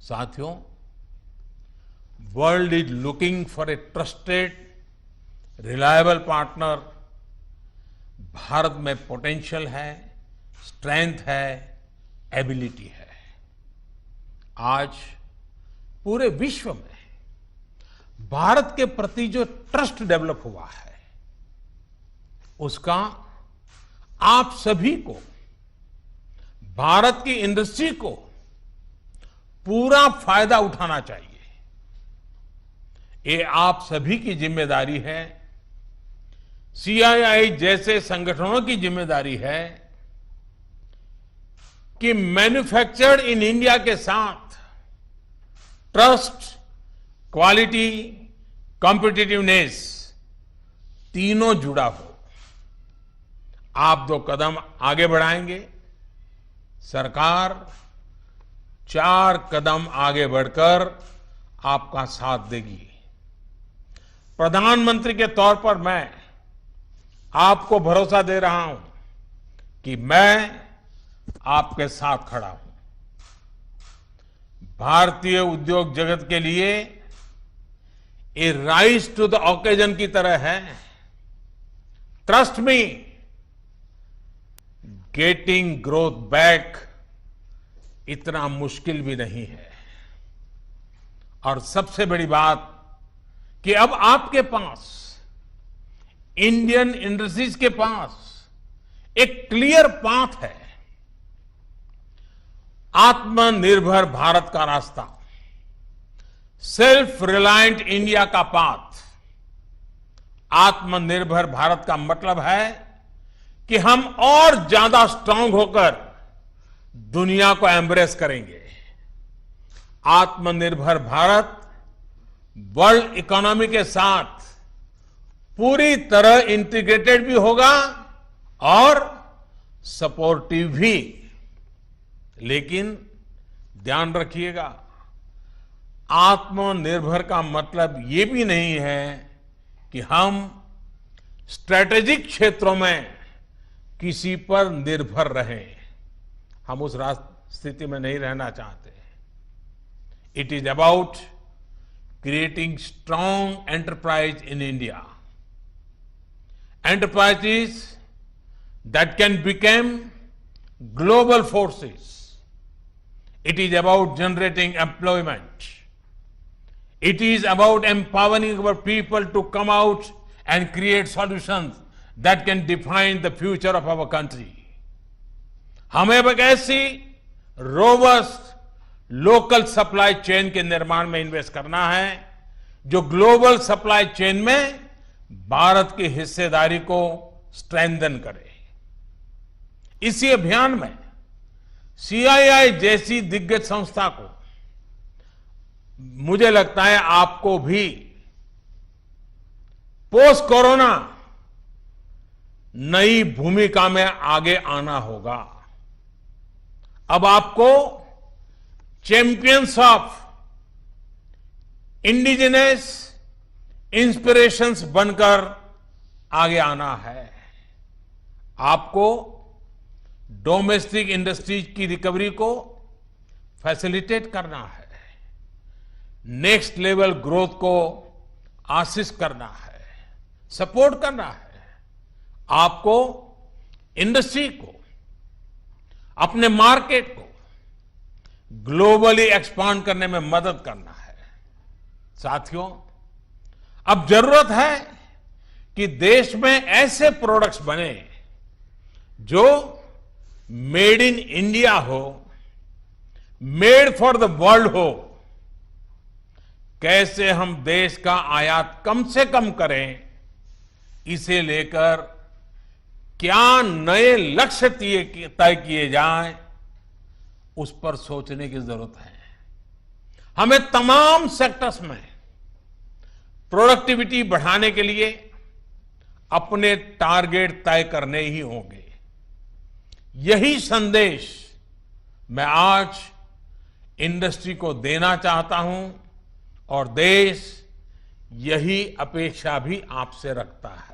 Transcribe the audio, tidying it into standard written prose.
साथियों, world is looking for a trusted, reliable partner. Bharat में potential है, स्ट्रेंथ है, एबिलिटी है। आज पूरे विश्व में भारत के प्रति जो ट्रस्ट डेवलप हुआ है, उसका आप सभी को, भारत की इंडस्ट्री को पूरा फायदा उठाना चाहिए। ये आप सभी की जिम्मेदारी है, सीआईआई जैसे संगठनों की जिम्मेदारी है कि मैन्युफैक्चर्ड इन इंडिया के साथ ट्रस्ट, क्वालिटी, कॉम्पिटिटिवनेस तीनों जुड़ा हो। आप 2 कदम आगे बढ़ाएंगे, सरकार 4 कदम आगे बढ़कर आपका साथ देगी। प्रधानमंत्री के तौर पर मैं आपको भरोसा दे रहा हूं कि मैं आपके साथ खड़ा हूं। भारतीय उद्योग जगत के लिए ये राइज टू द ओकेजन की तरह है। Trust me, getting growth back इतना मुश्किल भी नहीं है। और सबसे बड़ी बात कि अब आपके पास, इंडियन इंडस्ट्रीज के पास एक क्लियर पाथ है। आत्मनिर्भर भारत का रास्ता, सेल्फ रिलायंट इंडिया का पाथ। आत्मनिर्भर भारत का मतलब है कि हम और ज्यादा स्ट्रांग होकर दुनिया को एम्ब्रेस करेंगे। आत्मनिर्भर भारत वर्ल्ड इकोनॉमी के साथ पूरी तरह इंटीग्रेटेड भी होगा और सपोर्टिव भी। लेकिन ध्यान रखिएगा, आत्मनिर्भर का मतलब ये भी नहीं है कि हम स्ट्रैटेजिक क्षेत्रों में किसी पर निर्भर रहें। हम उस स्थिति में नहीं रहना चाहते। It is about creating strong enterprise in India, enterprises that can become global forces. It is about generating employment. It is about empowering our people to come out and create solutions that can define the future of our country. हमें एक ऐसी robust local supply chain के निर्माण में invest करना है जो global supply chain में भारत की हिस्सेदारी को स्ट्रेंथन करे। इसी अभियान में सीआईआई जैसी दिग्गज संस्था को, मुझे लगता है आपको भी पोस्ट कोरोना नई भूमिका में आगे आना होगा। अब आपको चैंपियंस ऑफ इंडिजिनस इंस्पिरेशंस बनकर आगे आना है। आपको डोमेस्टिक इंडस्ट्रीज की रिकवरी को फैसिलिटेट करना है, नेक्स्ट लेवल ग्रोथ को असिस्ट करना है, सपोर्ट करना है। आपको इंडस्ट्री को, अपने मार्केट को ग्लोबली एक्सपांड करने में मदद करना है। साथियों, अब जरूरत है कि देश में ऐसे प्रोडक्ट्स बने जो मेड इन इंडिया हो, मेड फॉर द वर्ल्ड हो। कैसे हम देश का आयात कम से कम करें, इसे लेकर क्या नए लक्ष्य तय किए जाएं, उस पर सोचने की जरूरत है। हमें तमाम सेक्टर्स में प्रोडक्टिविटी बढ़ाने के लिए अपने टारगेट तय करने ही होंगे। यही संदेश मैं आज इंडस्ट्री को देना चाहता हूं और देश यही अपेक्षा भी आपसे रखता है।